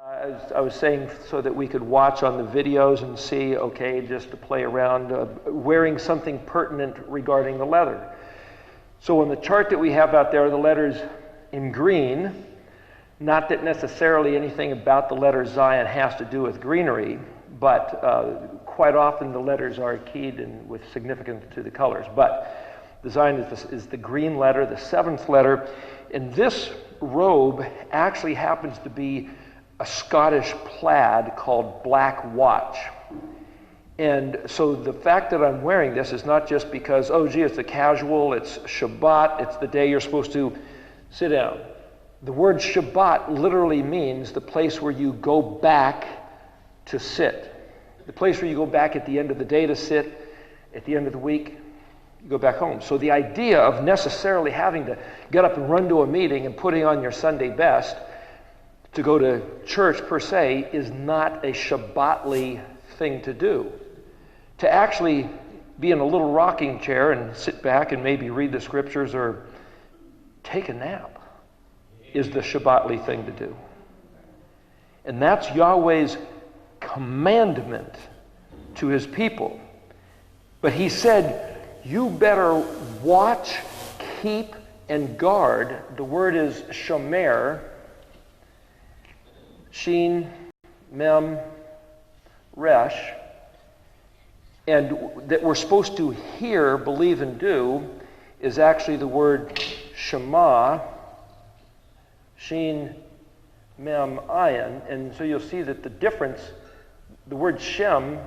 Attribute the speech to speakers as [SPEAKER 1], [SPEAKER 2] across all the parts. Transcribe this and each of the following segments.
[SPEAKER 1] As I was saying, so that we could watch on the videos and see, okay, just to play around, wearing something pertinent regarding the leather. So on the chart that we have out there, the letters in green, not that necessarily anything about the letter Zayin has to do with greenery, but quite often the letters are keyed in with significance to the colors. But the Zayin is the green letter, the seventh letter, and this robe actually happens to be a Scottish plaid called black watch. And so the fact that I'm wearing this is not just because, oh gee, it's a casual, it's Shabbat, it's the day you're supposed to sit down. The word Shabbat literally means the place where you go back to sit. The place where you go back at the end of the day to sit, at the end of the week, you go back home. So the idea of necessarily having to get up and run to a meeting and putting on your Sunday best to go to church per se is not a Shabbatly thing to do. To actually be in a little rocking chair and sit back and maybe read the scriptures or take a nap is the Shabbatly thing to do. And that's Yahweh's commandment to his people. But he said, you better watch, keep, and guard. The word is shomer, Shin, Mem, Resh, and that we're supposed to hear, believe, and do is actually the word Shema, Shin, Mem, Ayin. And so you'll see that the difference, the word Shem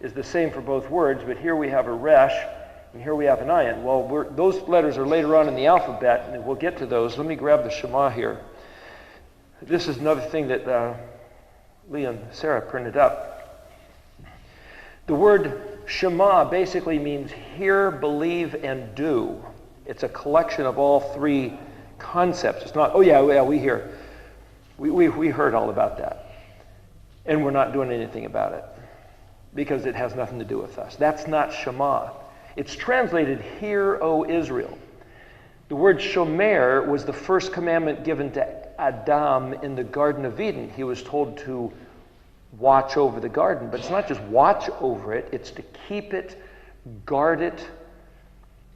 [SPEAKER 1] is the same for both words, but here we have a Resh, and here we have an Ayin. Well, those letters are later on in the alphabet, and we'll get to those. Let me grab the Shema here. This is another thing that Lee and Sarah printed up. The word Shema basically means hear, believe, and do. It's a collection of all three concepts. It's not, oh yeah, we hear. We heard all about that. And we're not doing anything about it because it has nothing to do with us. That's not Shema. It's translated, hear, O Israel. The word shomer was the first commandment given to Adam in the Garden of Eden. He was told to watch over the garden, but it's not just watch over it, it's to keep it, guard it,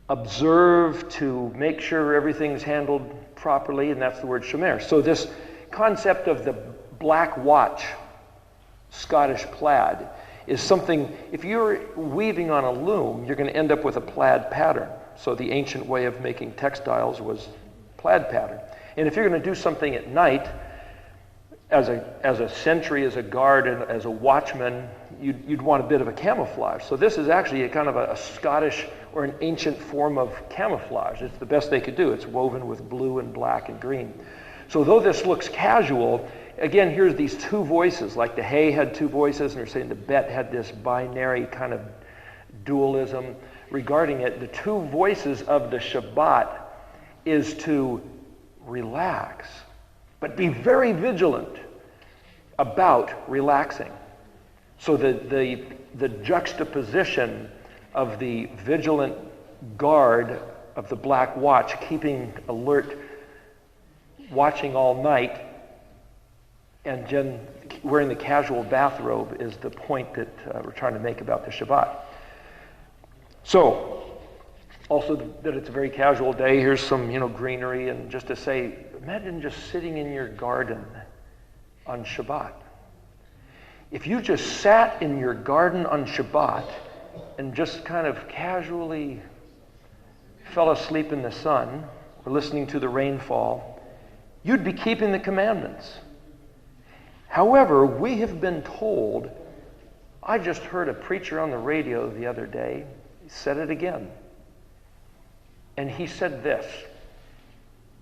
[SPEAKER 1] observe, to make sure everything's handled properly, and that's the word shomer. So this concept of the black watch, Scottish plaid, is something, if you're weaving on a loom, you're going to end up with a plaid pattern. So the ancient way of making textiles was plaid pattern. And if you're going to do something at night, as a sentry, as a guard, and as a watchman, you'd want a bit of a camouflage. So this is actually a kind of a Scottish or an ancient form of camouflage. It's the best they could do. It's woven with blue and black and green. So though this looks casual, again, here's these two voices, like the hay had two voices, and they're saying the bet had this binary kind of dualism regarding it. The two voices of the Shabbat is to relax, but be very vigilant about relaxing. So the juxtaposition of the vigilant guard of the black watch, keeping alert, watching all night, and then wearing the casual bathrobe is the point that we're trying to make about the Shabbat. So, also that it's a very casual day. Here's some, greenery, and just to say, imagine just sitting in your garden on Shabbat. If you just sat in your garden on Shabbat and just kind of casually fell asleep in the sun or listening to the rainfall, you'd be keeping the commandments. However, we have been told, I just heard a preacher on the radio the other day, he said it again. And he said this: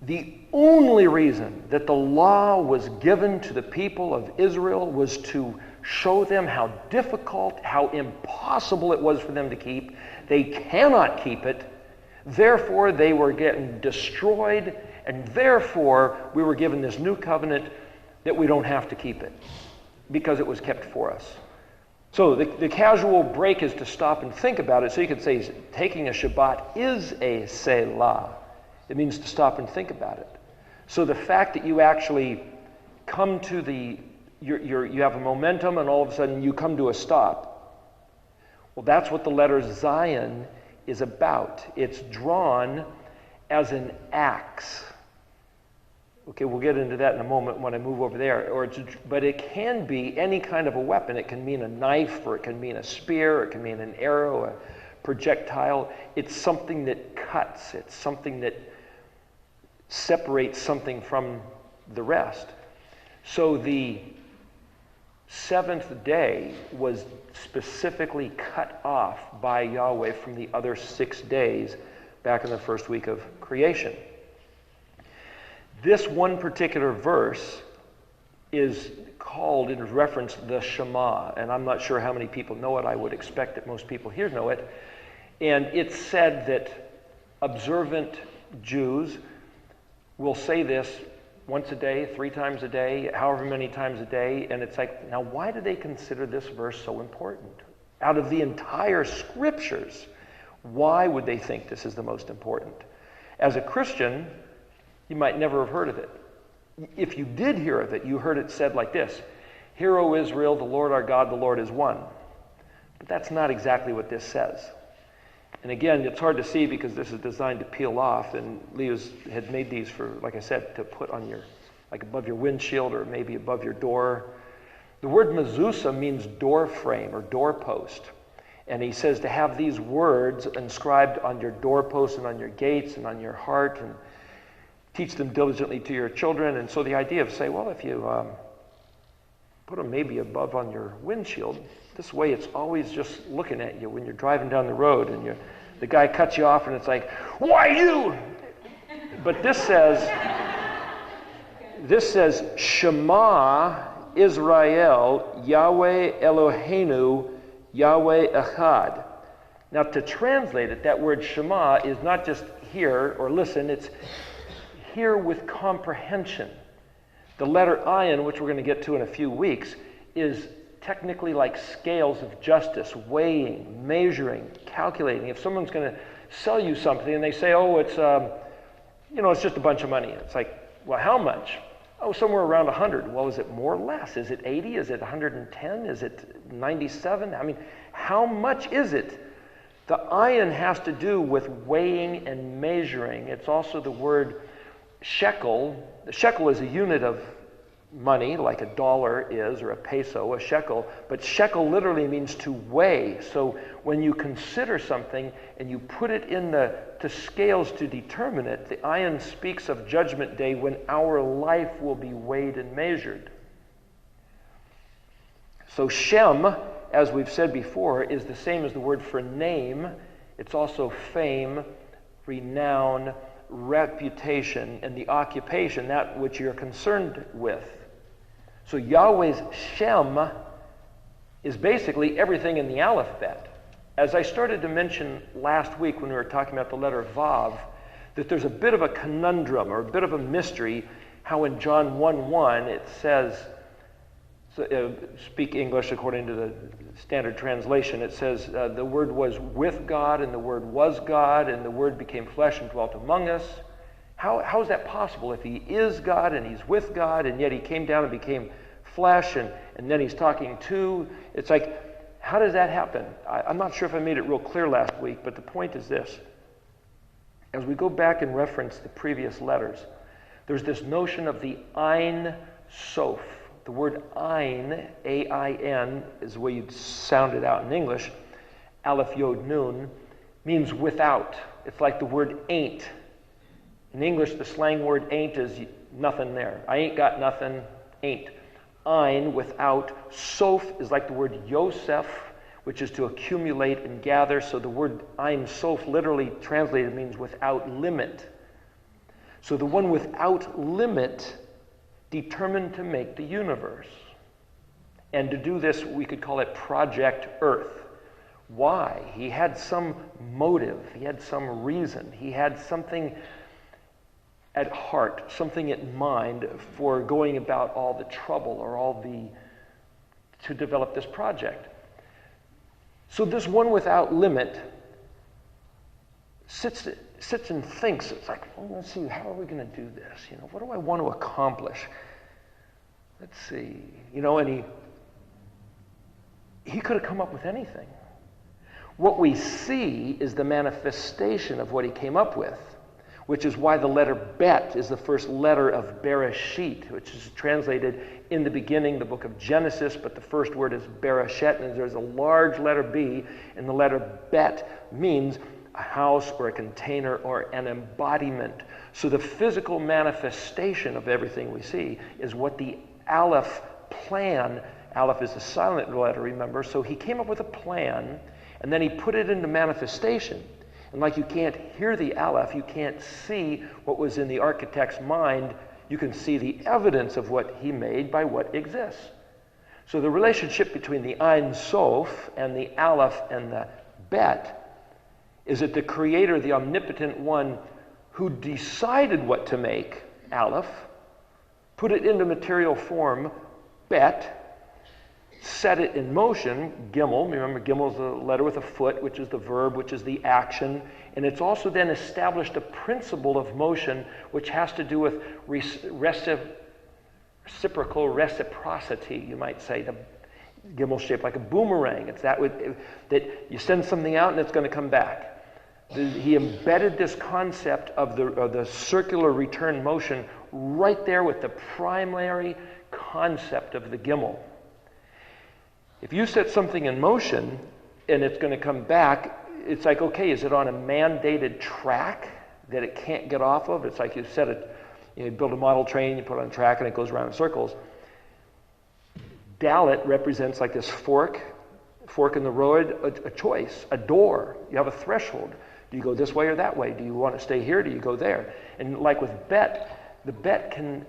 [SPEAKER 1] the only reason that the law was given to the people of Israel was to show them how difficult, how impossible it was for them to keep. They cannot keep it. Therefore, they were getting destroyed, and therefore, we were given this new covenant that we don't have to keep it because it was kept for us. So the casual break is to stop and think about it. So you could say taking a Shabbat is a Selah. It means to stop and think about it. So the fact that you actually come to you have a momentum, and all of a sudden you come to a stop. Well, that's what the letter Zayin is about. It's drawn as an axe. Okay, we'll get into that in a moment when I move over there. But it can be any kind of a weapon. It can mean a knife, or it can mean a spear, or it can mean an arrow, a projectile. It's something that cuts. It's something that separates something from the rest. So the seventh day was specifically cut off by Yahweh from the other 6 days back in the first week of creation. This one particular verse is called, in reference, the Shema, and I'm not sure how many people know it. I would expect that most people here know it. And it's said that observant Jews will say this once a day, 3 times a day, however many times a day, and it's like, now why do they consider this verse so important? Out of the entire scriptures, why would they think this is the most important? As a Christian, you might never have heard of it. If you did hear of it, you heard it said like this: "Hear, O Israel, the Lord our God, the Lord is one." But that's not exactly what this says. And again, it's hard to see because this is designed to peel off, and Leo's had made these for, like I said, to put on your, like above your windshield or maybe above your door. The word mezuzah means door frame or doorpost. And he says to have these words inscribed on your doorposts and on your gates and on your heart, and teach them diligently to your children. And so the idea of, say, well, if you put them maybe above on your windshield, this way it's always just looking at you when you're driving down the road, and the guy cuts you off and it's like, "Why you?" But this says Shema Israel, Yahweh Eloheinu, Yahweh Echad. Now, to translate it, that word Shema is not just hear or listen, it's hear with comprehension. The letter Ayin, which we're going to get to in a few weeks, is technically like scales of justice, weighing, measuring, calculating. If someone's going to sell you something and they say, "Oh, it's it's just a bunch of money," it's like, well, how much? Oh, somewhere around 100. Well, is it more or less? Is it 80? Is it 110? Is it 97? I mean, how much is it? The ayin has to do with weighing and measuring. It's also the word shekel. The shekel is a unit of money, like a dollar is, or a peso, a shekel. But shekel literally means to weigh. So when you consider something and you put it in the scales to determine it, the ayin speaks of judgment day when our life will be weighed and measured. So Shem, as we've said before, is the same as the word for name. It's also fame, renown, reputation, and the occupation, that which you're concerned with. So Yahweh's Shem is basically everything in the alphabet. As I started to mention last week when we were talking about the letter Vav, that there's a bit of a conundrum or a bit of a mystery how in John 1:1 it says, speak English according to the standard translation, it says the Word was with God, and the Word was God, and the Word became flesh and dwelt among us. How is that possible if He is God and He's with God, and yet He came down and became flesh, and then He's talking to? It's like, how does that happen? I'm not sure if I made it real clear last week, but the point is this. As we go back and reference the previous letters, there's this notion of the Ein Sof. The word Ein, A-I-N, is the way you'd sound it out in English. Aleph Yod Nun means without. It's like the word ain't. In English, the slang word ain't is nothing there. I ain't got nothing, ain't. Ein, without. Sof is like the word Yosef, which is to accumulate and gather. So the word Ein Sof literally translated means without limit. So the one without limit determined to make the universe. And to do this, we could call it Project Earth. Why? He had some motive. He had some reason. He had something at heart, something in mind for going about all the trouble or to develop this project. So this one without limit sits and thinks. It's like, well, let's see, how are we going to do this? What do I want to accomplish? Let's see. You know, and he could have come up with anything. What we see is the manifestation of what he came up with, which is why the letter Bet is the first letter of Bereshit, which is translated in the beginning, the book of Genesis, but the first word is Bereshet, and there's a large letter B, and the letter Bet means a house or a container or an embodiment. So the physical manifestation of everything we see is what the Aleph plan, Aleph is a silent letter, remember, so he came up with a plan, and then he put it into manifestation. And like you can't hear the Aleph, you can't see what was in the architect's mind, you can see the evidence of what he made by what exists. So the relationship between the Ein Sof and the Aleph and the Bet is that the Creator, the omnipotent one who decided what to make, Aleph, put it into material form, Bet, set it in motion, Gimel. Remember, Gimel is a letter with a foot, which is the verb, which is the action. And it's also then established a principle of motion, which has to do with reciprocal reciprocity, you might say. The Gimel shaped like a boomerang. It's that you send something out and it's going to come back. He embedded this concept of the circular return motion right there with the primary concept of the Gimel. If you set something in motion and it's going to come back, it's like, okay, is it on a mandated track that it can't get off of? It's like you build a model train, you put it on a track and it goes around in circles. Dalet represents like this fork in the road, a choice, a door. You have a threshold. Do you go this way or that way? Do you want to stay here? Do you go there? And like with Bet, the Bet can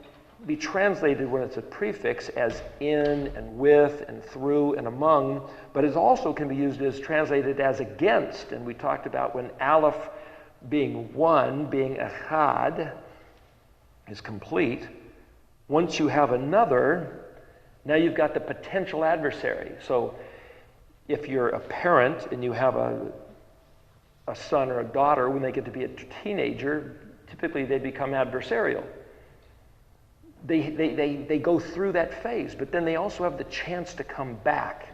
[SPEAKER 1] be translated when it's a prefix as in and with and through and among, but it also can be used as translated as against. And we talked about when Aleph being one, being echad, is complete. Once you have another, now you've got the potential adversary. So if you're a parent and you have a son or a daughter, when they get to be a teenager, typically they become adversarial. They go through that phase, but then they also have the chance to come back.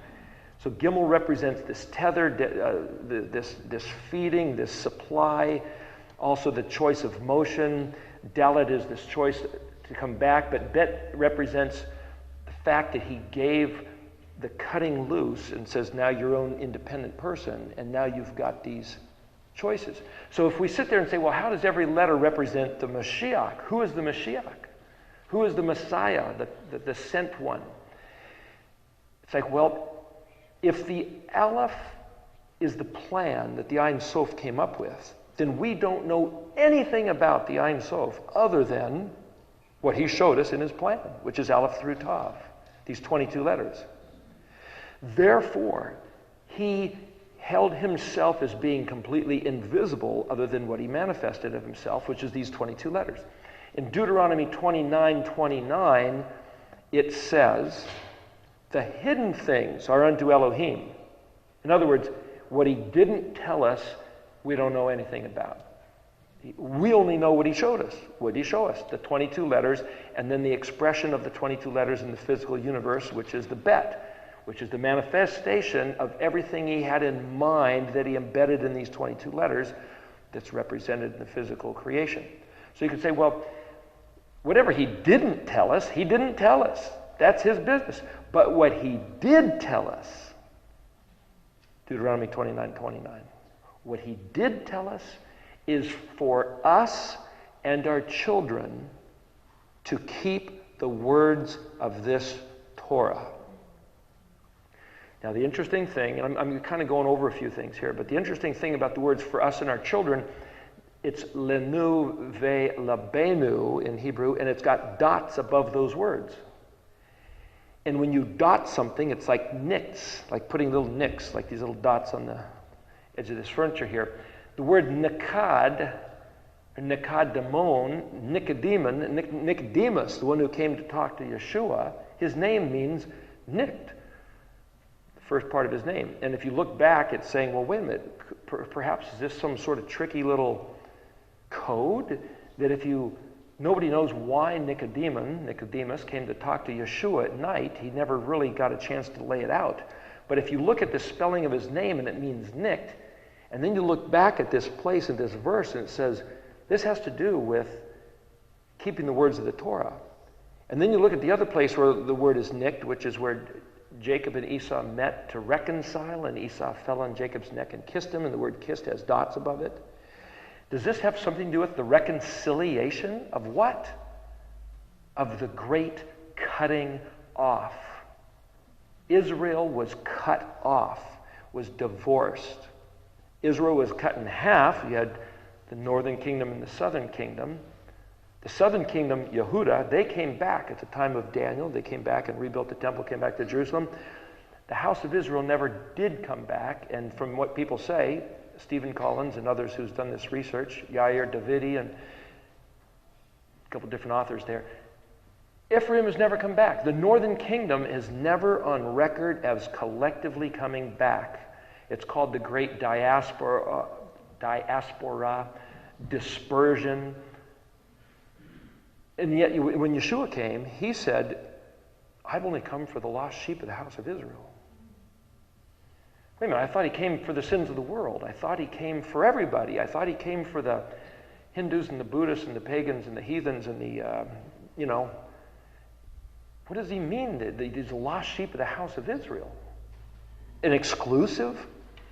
[SPEAKER 1] So Gimel represents this tether, this feeding, this supply, also the choice of motion. Dalet is this choice to come back, but Bet represents the fact that he gave the cutting loose and says, now you're your own independent person, and now you've got these choices. So if we sit there and say, well, how does every letter represent the Mashiach? Who is the Mashiach? Who is the Messiah, the sent one? It's like, well, if the Aleph is the plan that the Ein Sof came up with, then we don't know anything about the Ein Sof other than what he showed us in his plan, which is Aleph through Tav, these 22 letters. Therefore, he held himself as being completely invisible other than what he manifested of himself, which is these 22 letters. In Deuteronomy 29:29, it says, the hidden things are unto Elohim. In other words, what he didn't tell us, we don't know anything about. We only know what he showed us. What did he show us? The 22 letters, and then the expression of the 22 letters in the physical universe, which is the Bet, which is the manifestation of everything he had in mind that he embedded in these 22 letters that's represented in the physical creation. So you could say, well, whatever he didn't tell us, he didn't tell us. That's his business. But what he did tell us, Deuteronomy 29:29, what he did tell us is for us and our children to keep the words of this Torah. Now the interesting thing, and I'm kind of going over a few things here, but the interesting thing about the words for us and our children, it's lenu ve labenu in Hebrew, and it's got dots above those words. And when you dot something, it's like nicks, like putting little nicks, like these little dots on the edge of this furniture here. The word nikad, or nikadamon, Nicodemus, the one who came to talk to Yeshua, his name means nicked, the first part of his name. And if you look back, it's saying, well, wait a minute, perhaps is this some sort of tricky little code that if you Nobody knows why Nicodemus came to talk to Yeshua at night. He never really got a chance to lay it out. But if you look at the spelling of his name, and it means nicked, and then you look back at this place in this verse, and it says, this has to do with keeping the words of the Torah. And then you look at the other place where the word is nicked, which is where Jacob and Esau met to reconcile, and Esau fell on Jacob's neck and kissed him, and the word kissed has dots above it. Does this have something to do with the reconciliation of what? Of the great cutting off. Israel was cut off, was divorced. Israel was cut in half. You had the northern kingdom and the southern kingdom. The southern kingdom, Yehuda, they came back at the time of Daniel. They came back and rebuilt the temple, came back to Jerusalem. The house of Israel never did come back, and from what people say, Stephen Collins and others who's done this research, Yair Davidi and a couple different authors there, Ephraim has never come back. The northern kingdom is never on record as collectively coming back. It's called the Great Diaspora, dispersion. And yet, when Yeshua came, he said, I've only come for the lost sheep of the house of Israel. Wait a minute, I thought he came for the sins of the world. I thought he came for everybody. I thought he came for the Hindus and the Buddhists and the pagans and the heathens and the, what does he mean that he's the lost sheep of the house of Israel? An exclusive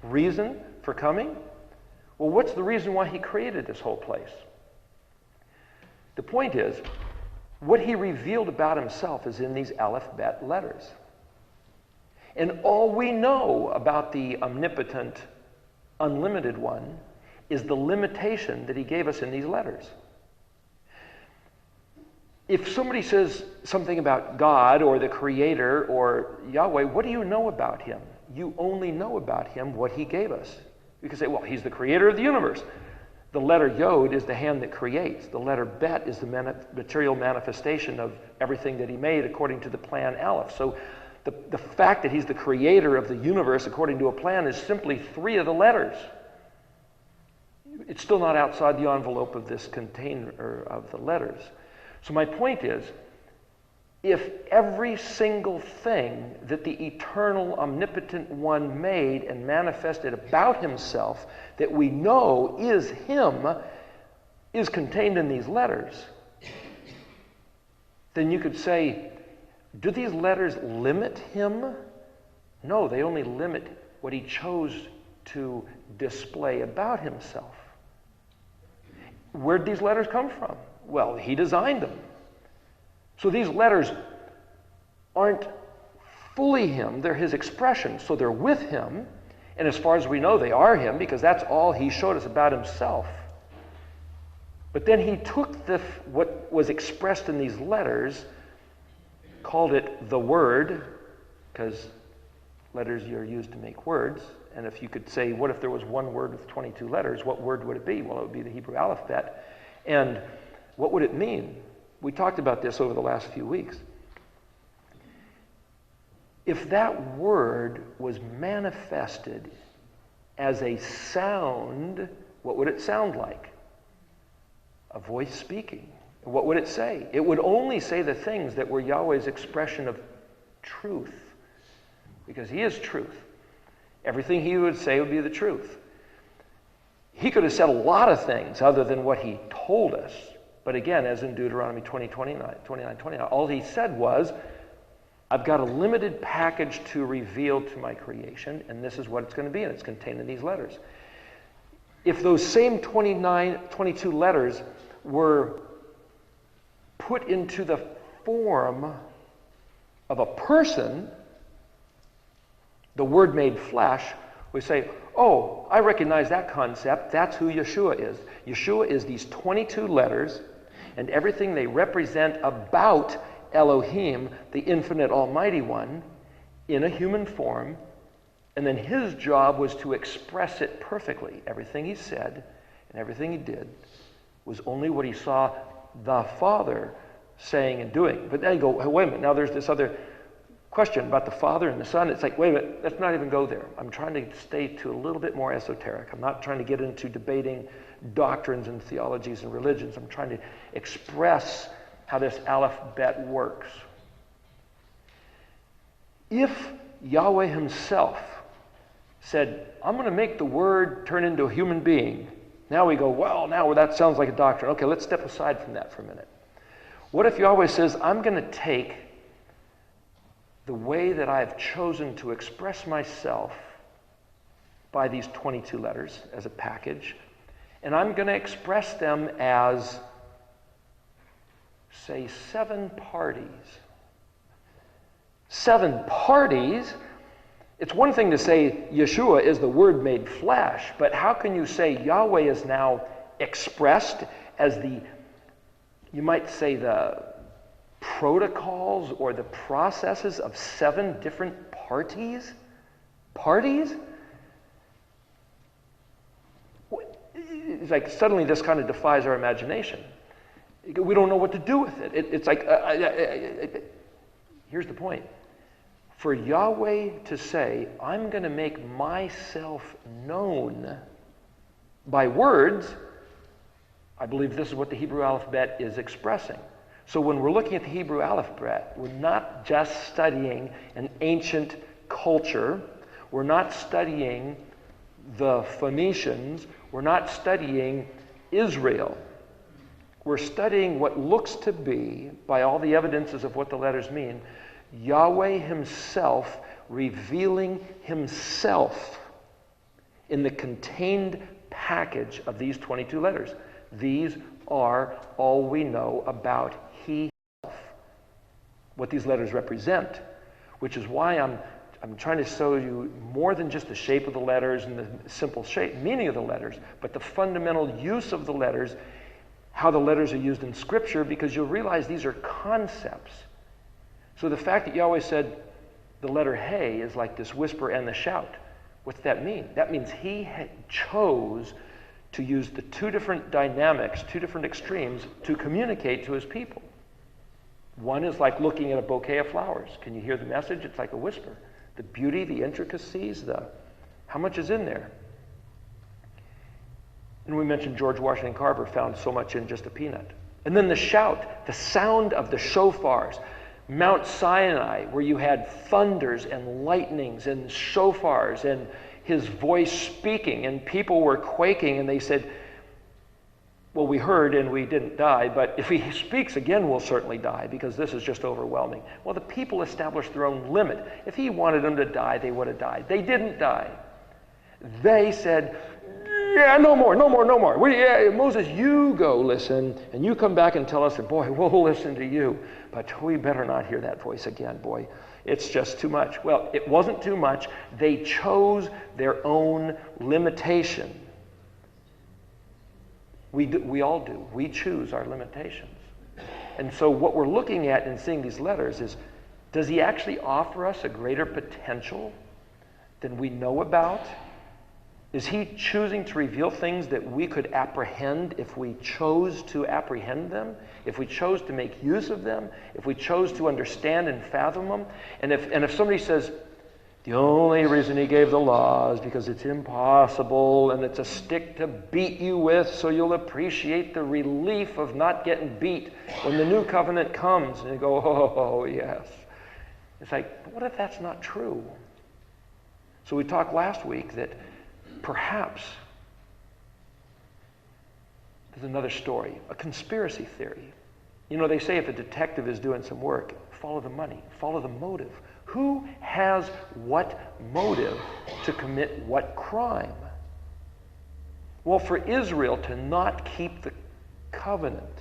[SPEAKER 1] reason for coming? Well, what's the reason why he created this whole place? The point is, what he revealed about himself is in these Aleph Bet letters. And all we know about the omnipotent, unlimited one is the limitation that he gave us in these letters. If somebody says something about God or the Creator or Yahweh, what do you know about him? You only know about him what he gave us. You can say, well, he's the creator of the universe. The letter Yod is the hand that creates. The letter Bet is the material manifestation of everything that he made according to the plan Aleph. So the fact that he's the creator of the universe according to a plan is simply three of the letters. It's still not outside the envelope of this container of the letters. So my point is, if every single thing that the eternal, omnipotent one made and manifested about himself that we know is him is contained in these letters, then you could say, do these letters limit him? No, they only limit what he chose to display about himself. Where'd these letters come from? Well, he designed them. So these letters aren't fully him, they're his expression. So they're with him, and as far as we know, they are him, because that's all he showed us about himself. But then he took what was expressed in these letters, called it the Word, because letters are used to make words, and if you could say, what if there was one word with 22 letters, what word would it be? Well, it would be the Hebrew alphabet. And what would it mean? We talked about this over the last few weeks. If that word was manifested as a sound, what would it sound like? A voice speaking. What would it say? It would only say the things that were Yahweh's expression of truth, because he is truth. Everything he would say would be the truth. He could have said a lot of things other than what he told us. But again, as in Deuteronomy 29, all he said was, I've got a limited package to reveal to my creation, and this is what it's going to be, and it's contained in these letters. If those same 22 letters were put into the form of a person, the Word made flesh, we say, oh, I recognize that concept. That's who Yeshua is. Yeshua is these 22 letters and everything they represent about Elohim, the infinite Almighty One, in a human form. And then his job was to express it perfectly. Everything he said and everything he did was only what he saw the Father saying and doing. But then you go, hey, wait a minute, now there's this other question about the Father and the Son. It's like, wait a minute, let's not even go there. I'm trying to stay to a little bit more esoteric. I'm not trying to get into debating doctrines and theologies and religions. I'm trying to express how this alphabet works. If Yahweh himself said, I'm going to make the Word turn into a human being, now we go, well, now that sounds like a doctrine. Okay, let's step aside from that for a minute. What if Yahweh says, I'm going to take the way that I've chosen to express myself by these 22 letters as a package, and I'm going to express them as, say, 7 parties. 7 parties? It's one thing to say Yeshua is the Word made flesh, but how can you say Yahweh is now expressed as the, you might say, the protocols or the processes of 7 different parties? Parties? It's like suddenly this kind of defies our imagination. We don't know what to do with it. It's like, here's the point. For Yahweh to say, I'm going to make myself known by words, I believe this is what the Hebrew alphabet is expressing. So when we're looking at the Hebrew alphabet, we're not just studying an ancient culture. We're not studying the Phoenicians. We're not studying Israel. We're studying what looks to be, by all the evidences of what the letters mean, Yahweh himself revealing himself in the contained package of these 22 letters. These are all we know about he himself, what these letters represent, which is why I'm trying to show you more than just the shape of the letters and the simple shape, meaning of the letters, but the fundamental use of the letters, how the letters are used in Scripture, because you'll realize these are concepts. So the fact that Yahweh said the letter Hey is like this whisper and the shout, what's that mean? That means he chose to use the 2 different dynamics, 2 different extremes, to communicate to his people. One is like looking at a bouquet of flowers. Can you hear the message? It's like a whisper. The beauty, the intricacies, how much is in there? And we mentioned George Washington Carver found so much in just a peanut. And then the shout, the sound of the shofars. Mount Sinai, where you had thunders and lightnings and shofars and his voice speaking, and people were quaking, and they said, well, we heard and we didn't die, but if he speaks again, we'll certainly die, because this is just overwhelming. Well, the people established their own limit. If he wanted them to die, they would have died. They didn't die. They said, yeah, no more. Moses, you go listen, and you come back and tell us, and boy, we'll listen to you. But we better not hear that voice again, boy. It's just too much. Well, it wasn't too much. They chose their own limitation. We all do. We choose our limitations. And so what we're looking at in seeing these letters is, does he actually offer us a greater potential than we know about? Is he choosing to reveal things that we could apprehend if we chose to apprehend them? If we chose to make use of them? If we chose to understand and fathom them? And if somebody says, the only reason he gave the law is because it's impossible and it's a stick to beat you with, so you'll appreciate the relief of not getting beat when the new covenant comes. And you go, oh, yes. It's like, what if that's not true? So we talked last week that perhaps there's another story, a conspiracy theory. You know, they say if a detective is doing some work, follow the money, follow the motive. Who has what motive to commit what crime? Well, for Israel to not keep the covenant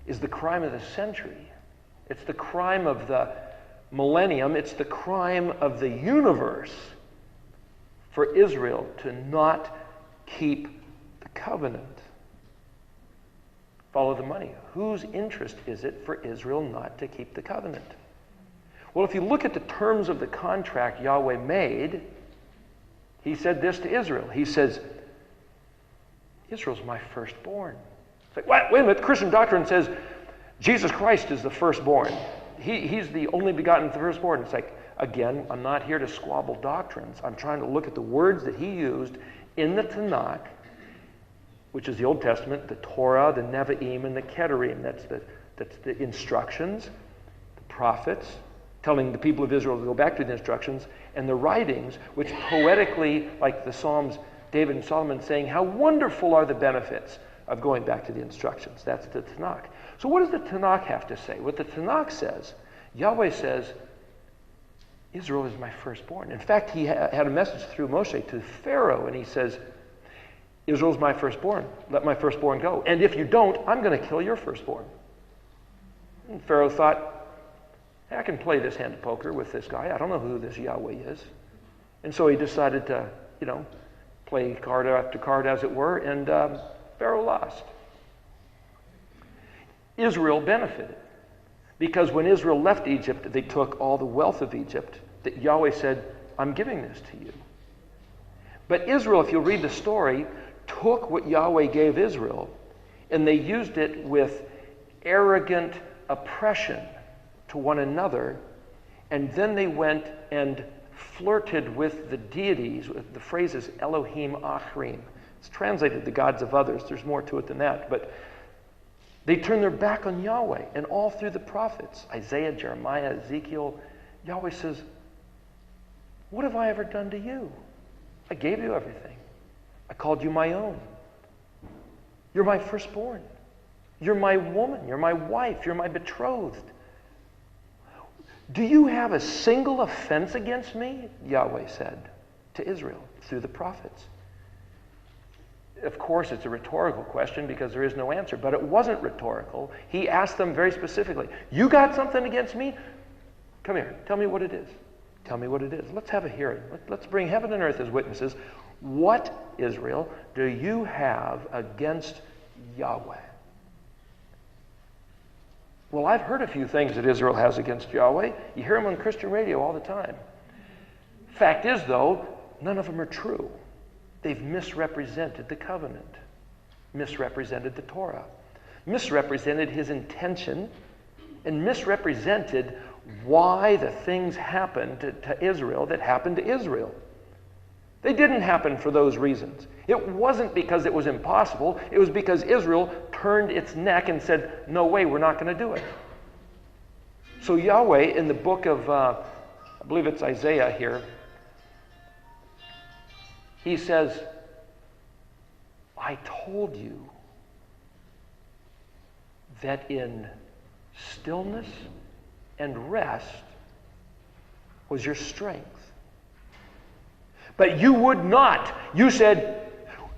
[SPEAKER 1] is the crime of the century. It's the crime of the millennium. It's the crime of the universe for Israel to not keep the covenant. Follow the money. Whose interest is it for Israel not to keep the covenant? Well, if you look at the terms of the contract Yahweh made, he said this to Israel. He says, Israel's my firstborn. It's like, what? Wait a minute, Christian doctrine says Jesus Christ is the firstborn. He's the only begotten firstborn. It's like, again, I'm not here to squabble doctrines. I'm trying to look at the words that he used in the Tanakh, which is the Old Testament, the Torah, the Nevi'im, and the Kedorim. That's the instructions, the prophets, telling the people of Israel to go back to the instructions, and the writings, which poetically, like the Psalms, David and Solomon saying, how wonderful are the benefits of going back to the instructions. That's the Tanakh. So what does the Tanakh have to say? What the Tanakh says, Yahweh says, Israel is my firstborn. In fact, he had a message through Moshe to Pharaoh, and he says, Israel's my firstborn. Let my firstborn go. And if you don't, I'm going to kill your firstborn. And Pharaoh thought, hey, I can play this hand of poker with this guy. I don't know who this Yahweh is. And so he decided to, play card after card, as it were, and Pharaoh lost. Israel benefited. Because when Israel left Egypt, they took all the wealth of Egypt that Yahweh said, I'm giving this to you. But Israel, if you'll read the story, took what Yahweh gave Israel and they used it with arrogant oppression to one another, and then they went and flirted with the deities. The phrase is Elohim Achrim. It's translated the gods of others. There's more to it than that. But they turned their back on Yahweh, and all through the prophets, Isaiah, Jeremiah, Ezekiel, Yahweh says, what have I ever done to you? I gave you everything. I called you my own. You're my firstborn. You're my woman. You're my wife. You're my betrothed. Do you have a single offense against me? Yahweh said to Israel through the prophets. Of course, it's a rhetorical question because there is no answer, but it wasn't rhetorical. He asked them very specifically, you got something against me? Come here. Tell me what it is. Tell me what it is. Let's have a hearing. Let's bring heaven and earth as witnesses. What, Israel, do you have against Yahweh? Well, I've heard a few things that Israel has against Yahweh. You hear them on Christian radio all the time. Fact is, though, none of them are true. They've misrepresented the covenant, misrepresented the Torah, misrepresented his intention, and misrepresented why the things happened to Israel that happened to Israel. They didn't happen for those reasons. It wasn't because it was impossible. It was because Israel turned its neck and said, no way, we're not going to do it. So Yahweh, in the book of, I believe it's Isaiah here, he says, I told you that in stillness and rest was your strength. But you would not. You said,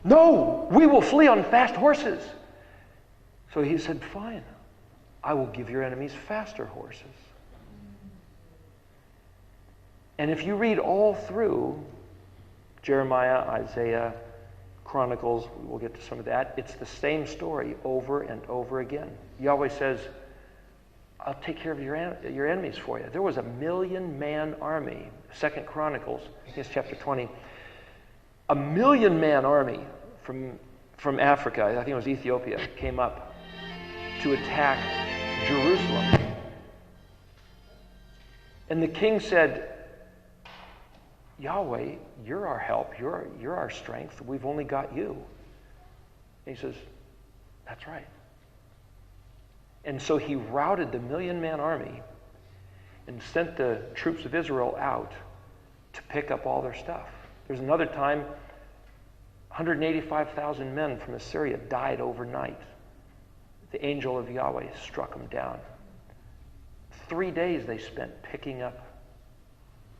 [SPEAKER 1] no, we will flee on fast horses. So he said, fine, I will give your enemies faster horses. And if you read all through Jeremiah, Isaiah, Chronicles, we'll get to some of that, it's the same story over and over again. Yahweh says, I'll take care of your enemies for you. There was a 1,000,000-man army, 2 Chronicles, I think it's chapter 20, a 1,000,000-man army from Africa, I think it was Ethiopia, came up to attack Jerusalem. And the king said, Yahweh, you're our help, you're our strength, we've only got you. And he says, that's right. And so he routed the 1,000,000-man army and sent the troops of Israel out to pick up all their stuff. There's another time, 185,000 men from Assyria died overnight. The angel of Yahweh struck them down. 3 days they spent picking up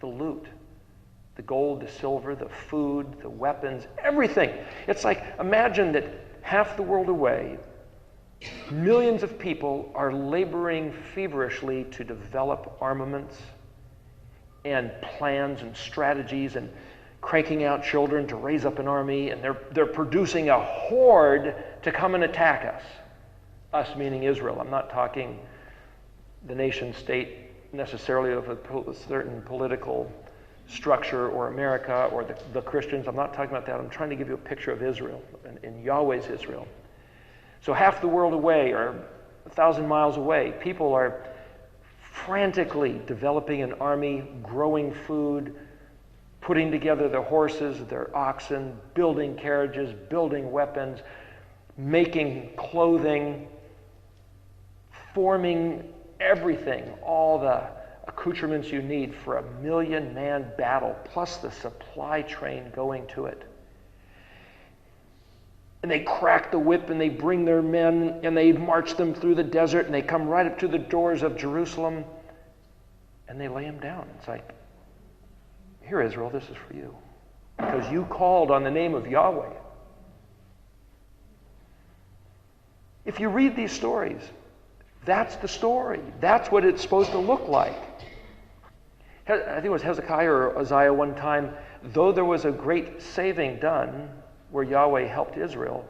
[SPEAKER 1] the loot, the gold, the silver, the food, the weapons, everything. It's like, imagine that half the world away, millions of people are laboring feverishly to develop armaments and plans and strategies and cranking out children to raise up an army, and they're producing a horde to come and attack us. Us meaning Israel. I'm not talking the nation state necessarily of a certain political structure or America or the Christians. I'm not talking about that. I'm trying to give you a picture of Israel and Yahweh's Israel. So half the world away or 1,000 miles away, people are frantically developing an army, growing food, putting together their horses, their oxen, building carriages, building weapons, making clothing, forming everything, all the accoutrements you need for a 1,000,000-man battle, plus the supply train going to it. And they crack the whip and they bring their men and they march them through the desert and they come right up to the doors of Jerusalem and they lay them down. It's like, here, Israel, this is for you. Because you called on the name of Yahweh. If you read these stories, that's the story. That's what it's supposed to look like. I think it was Hezekiah or Uzziah one time, though there was a great saving done where Yahweh helped Israel,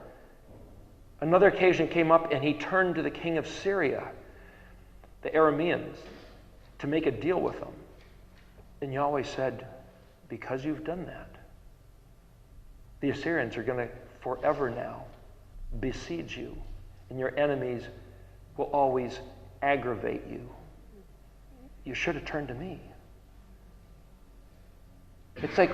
[SPEAKER 1] another occasion came up and he turned to the king of Syria, the Arameans, to make a deal with them. And Yahweh said, because you've done that, the Assyrians are going to forever now besiege you, and your enemies will always aggravate you. You should have turned to me. It's like,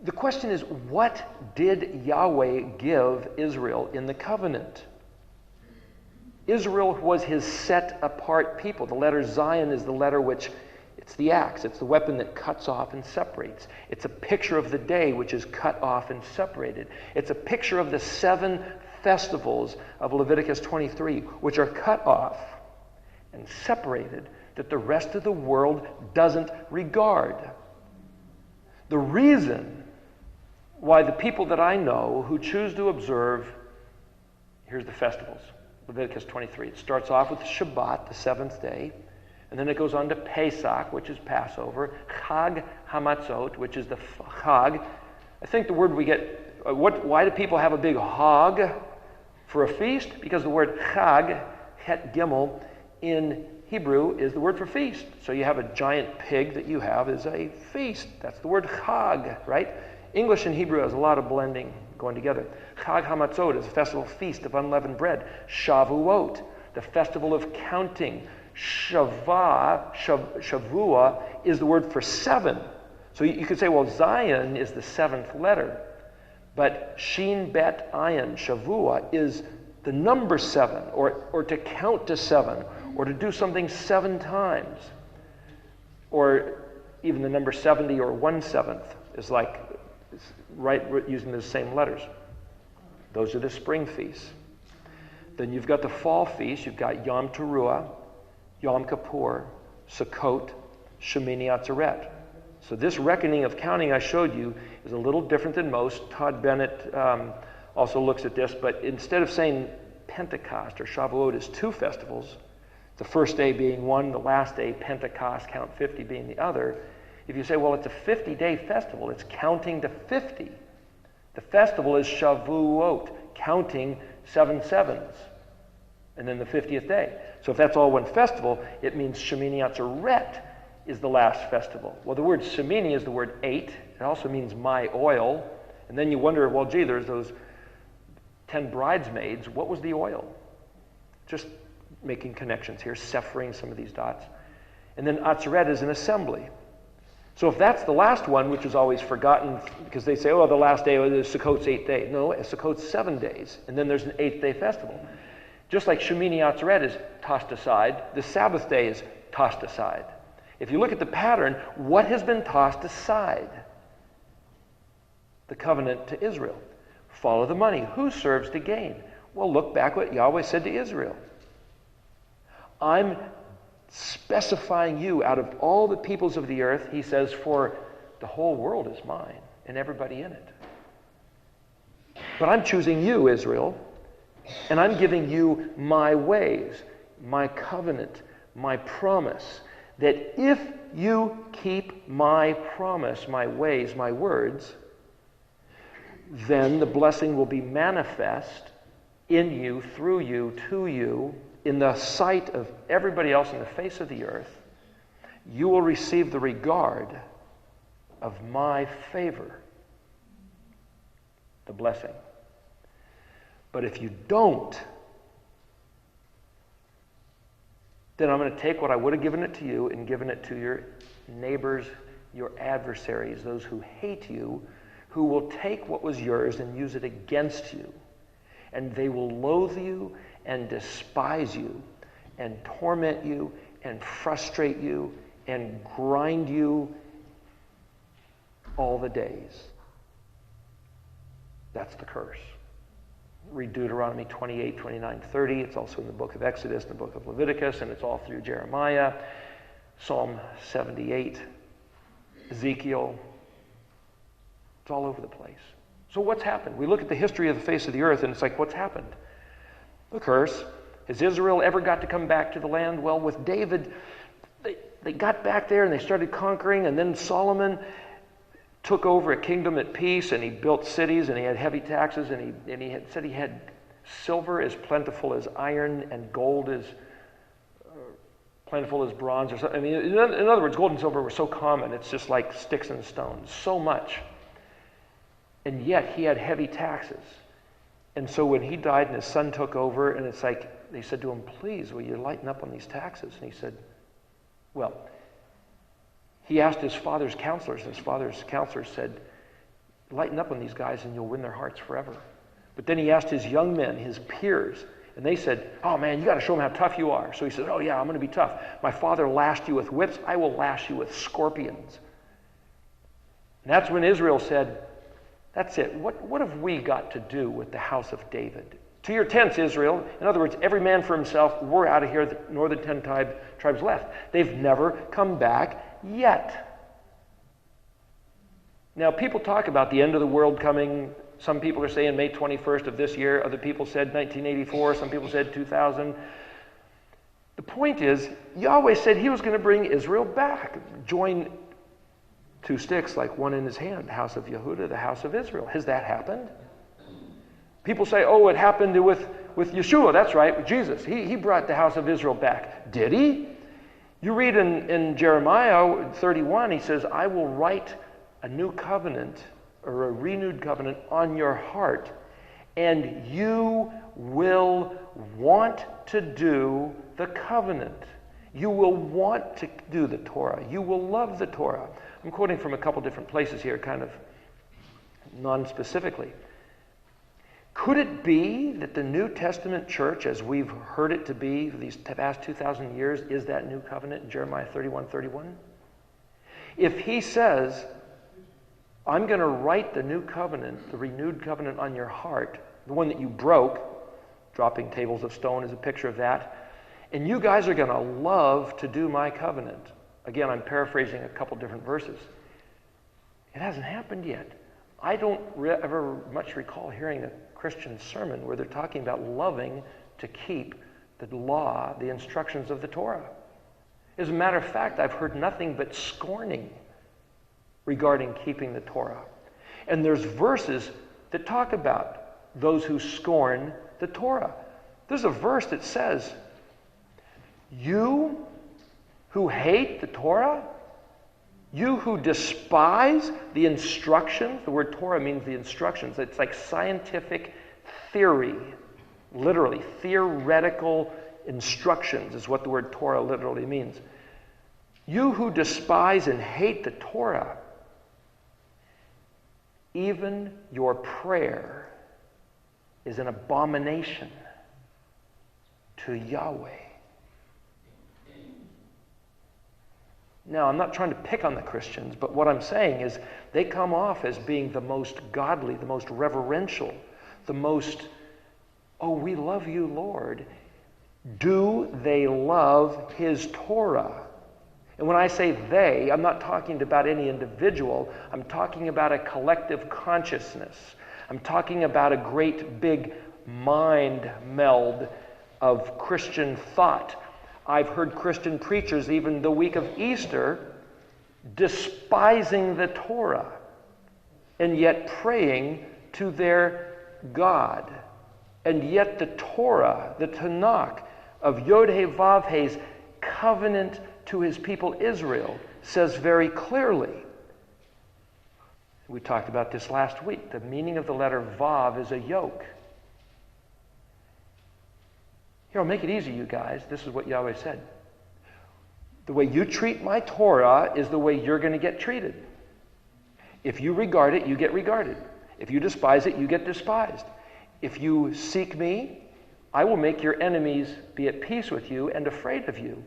[SPEAKER 1] the question is, what did Yahweh give Israel in the covenant? Israel was his set-apart people. The letter Zayin is the letter which, it's the axe. It's the weapon that cuts off and separates. It's a picture of the day which is cut off and separated. It's a picture of the 7 festivals of Leviticus 23, which are cut off and separated that the rest of the world doesn't regard. The reason why the people that I know who choose to observe, here's the festivals, Leviticus 23. It starts off with Shabbat, the 7th day, and then it goes on to Pesach, which is Passover, Chag Hamatzot, which is the Chag. I think the word we get, why do people have a big hog for a feast? Because the word Chag, Het Gimel, in Hebrew is the word for feast. So you have a giant pig that you have is a feast. That's the word Chag, right? English and Hebrew has a lot of blending going together. Chag Hamatzot is a festival feast of unleavened bread. Shavuot, the festival of counting. Shavua is the word for 7. So you could say, well, Zayin is the 7th letter. But Shin Bet Ayin, Shavua, is the number 7, or to count to 7, or to do something 7 times. Or even the number 70 or 1/7 is like, right, using the same letters. Those are the spring feasts. Then you've got the fall feast. You've got Yom Teruah, Yom Kippur, Sukkot, Shemini Atzeret. So this reckoning of counting I showed you is a little different than most. Todd Bennett also looks at this, but instead of saying Pentecost or Shavuot is 2 festivals, the first day being one, the last day, Pentecost, count 50 being the other. If you say, well, it's a 50-day festival, it's counting to 50. The festival is Shavuot, counting 7 sevens, and then the 50th day. So if that's all one festival, it means Shemini Atzeret is the last festival. Well, the word Shemini is the word 8. It also means my oil. And then you wonder, well, gee, there's those 10 bridesmaids. What was the oil? Just making connections here, separating some of these dots. And then Atzeret is an assembly. So if that's the last one, which is always forgotten, because they say, oh, the last day is Sukkot's 8th day. No, Sukkot's 7 days, and then there's an 8th day festival. Just like Shemini Atzeret is tossed aside, the Sabbath day is tossed aside. If you look at the pattern, what has been tossed aside? The covenant to Israel. Follow the money. Who serves to gain? Well, look back what Yahweh said to Israel. I'm specifying you out of all the peoples of the earth, he says, for the whole world is mine and everybody in it. But I'm choosing you, Israel, and I'm giving you my ways, my covenant, my promise, that if you keep my promise, my ways, my words, then the blessing will be manifest in you, through you, to you, in the sight of everybody else on the face of the earth. You will receive the regard of my favor, the blessing. But if you don't, then I'm going to take what I would have given it to you and given it to your neighbors, your adversaries, those who hate you, who will take what was yours and use it against you. And they will loathe you and despise you and torment you and frustrate you and grind you all the days. That's the curse. Read Deuteronomy 28, 29, 30. It's also in the book of Exodus, the book of Leviticus, and it's all through Jeremiah, Psalm 78, Ezekiel. It's all over the place. So what's happened? We look at the history of the face of the earth, and it's like, what's happened? The curse. Has Israel ever got to come back to the land? Well, with David, they got back there and they started conquering, and then Solomon took over a kingdom at peace, and he built cities, and he had heavy taxes, and he said he had silver as plentiful as iron, and gold as plentiful as bronze. Or something. I mean, in other words, gold and silver were so common, it's just like sticks and stones, so much. And yet he had heavy taxes. And so when he died and his son took over, and it's like, they said to him, please, will you lighten up on these taxes? And he said, well, he asked his father's counselors, and his father's counselors said, lighten up on these guys and you'll win their hearts forever. But then he asked his young men, his peers, and they said, oh man, you got to show them how tough you are. So he said, oh yeah, I'm going to be tough. My father lashed you with whips, I will lash you with scorpions. And that's when Israel said, that's it. What have we got to do with the house of David? To your tents, Israel. In other words, every man for himself. We're out of here. Nor the 10 tribes left. They've never come back yet. Now, people talk about the end of the world coming. Some people are saying May 21st of this year. Other people said 1984. Some people said 2000. The point is, Yahweh said he was going to bring Israel back. Join two sticks like one in his hand, the house of Yehudah, the house of Israel. Has that happened? People say, oh, it happened with Yeshua. That's right, with Jesus. He brought the house of Israel back. Did he? You read in Jeremiah 31, he says, I will write a new covenant or a renewed covenant on your heart, and you will want to do the covenant. You will want to do the Torah. You will love the Torah. I'm quoting from a couple different places here, kind of non-specifically. Could it be that the New Testament church, as we've heard it to be for these past 2,000 years, is that new covenant in Jeremiah 31:31? If he says, I'm going to write the new covenant, the renewed covenant on your heart, the one that you broke, dropping tables of stone is a picture of that, and you guys are going to love to do my covenant. Again, I'm paraphrasing a couple different verses. It hasn't happened yet. I don't ever much recall hearing a Christian sermon where they're talking about loving to keep the law, the instructions of the Torah. As a matter of fact, I've heard nothing but scorning regarding keeping the Torah. And there's verses that talk about those who scorn the Torah. There's a verse that says, you who hate the Torah, you who despise the instructions, the word Torah means the instructions. It's like scientific theory, literally. Theoretical instructions is what the word Torah literally means. You who despise and hate the Torah, even your prayer is an abomination to Yahweh. Now, I'm not trying to pick on the Christians, but what I'm saying is they come off as being the most godly, the most reverential, the most, oh, we love you, Lord. Do they love his Torah? And when I say they, I'm not talking about any individual. I'm talking about a collective consciousness. I'm talking about a great big mind meld of Christian thought. I've heard Christian preachers, even the week of Easter, despising the Torah and yet praying to their God. And yet the Torah, the Tanakh of Yod-Heh Vav-Heh's covenant to his people Israel says very clearly, we talked about this last week, the meaning of the letter Vav is a yoke. Here, I'll make it easy, you guys. This is what Yahweh said. The way you treat my Torah is the way you're going to get treated. If you regard it, you get regarded. If you despise it, you get despised. If you seek me, I will make your enemies be at peace with you and afraid of you.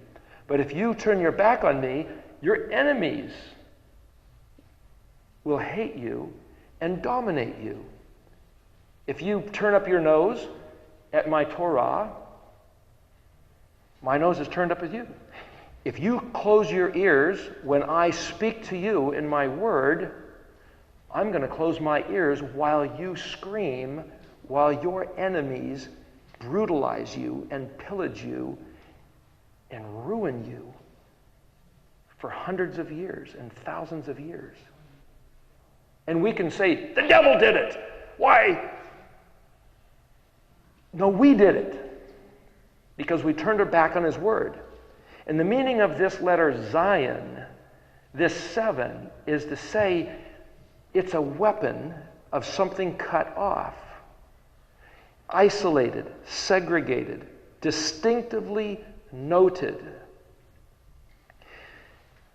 [SPEAKER 1] But if you turn your back on me, your enemies will hate you and dominate you. If you turn up your nose at my Torah, my nose is turned up at you. If you close your ears when I speak to you in my word, I'm going to close my ears while you scream, while your enemies brutalize you and pillage you and ruin you for hundreds of years and thousands of years. And we can say, the devil did it. Why? No, we did it because we turned our back on his word. And the meaning of this letter Zayin, this 7, is to say it's a weapon of something cut off, isolated, segregated, distinctively noted.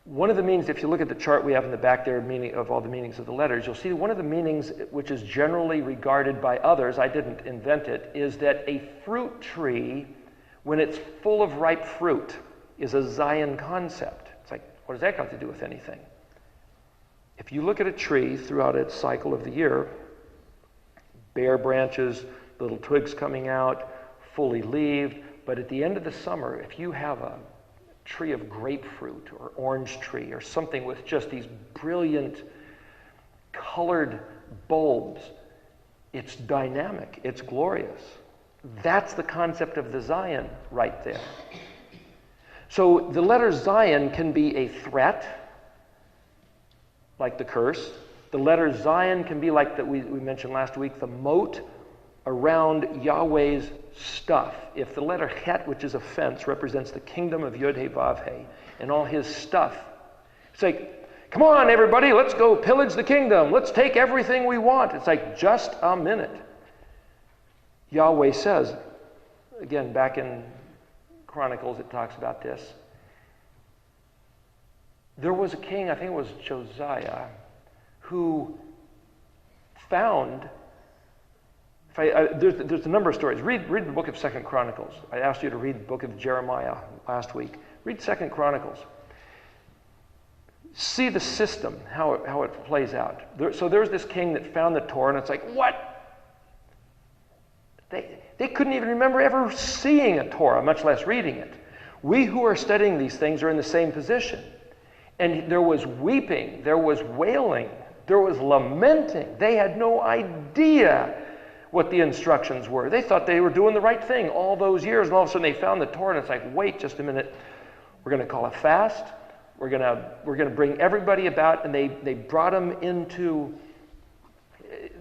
[SPEAKER 1] One of the meanings, if you look at the chart we have in the back there, meaning of all the meanings of the letters, you'll see one of the meanings which is generally regarded by others, I didn't invent it, is that a fruit tree, when it's full of ripe fruit, is a Zayin concept. It's like, what does that got to do with anything? If you look at a tree throughout its cycle of the year, bare branches, little twigs coming out, fully leaved, but at the end of the summer, if you have a tree of grapefruit or orange tree or something with just these brilliant colored bulbs, it's dynamic, it's glorious. That's the concept of the Zayin right there. So the letter Zayin can be a threat, like the curse. The letter Zayin can be like that we mentioned last week, the moat around Yahweh's stuff. If the letter Het, which is a fence, represents the kingdom of Yod-Heh-Vav-Heh and all his stuff, it's like, come on everybody, let's go pillage the kingdom. Let's take everything we want. It's like, just a minute. Yahweh says, again, back in Chronicles, it talks about this. There was a king, I think it was Josiah, who found, there's a number of stories. Read the book of 2 Chronicles. I asked you to read the book of Jeremiah last week. Read 2 Chronicles. See the system, how it plays out. So there's this king that found the Torah, and it's like, what? They couldn't even remember ever seeing a Torah, much less reading it. We who are studying these things are in the same position. And there was weeping, there was wailing, there was lamenting. They had no idea what the instructions were. They thought they were doing the right thing all those years, and all of a sudden they found the Torah, and it's like, wait just a minute. We're going to call a fast. We're going to bring everybody about, and they brought them into.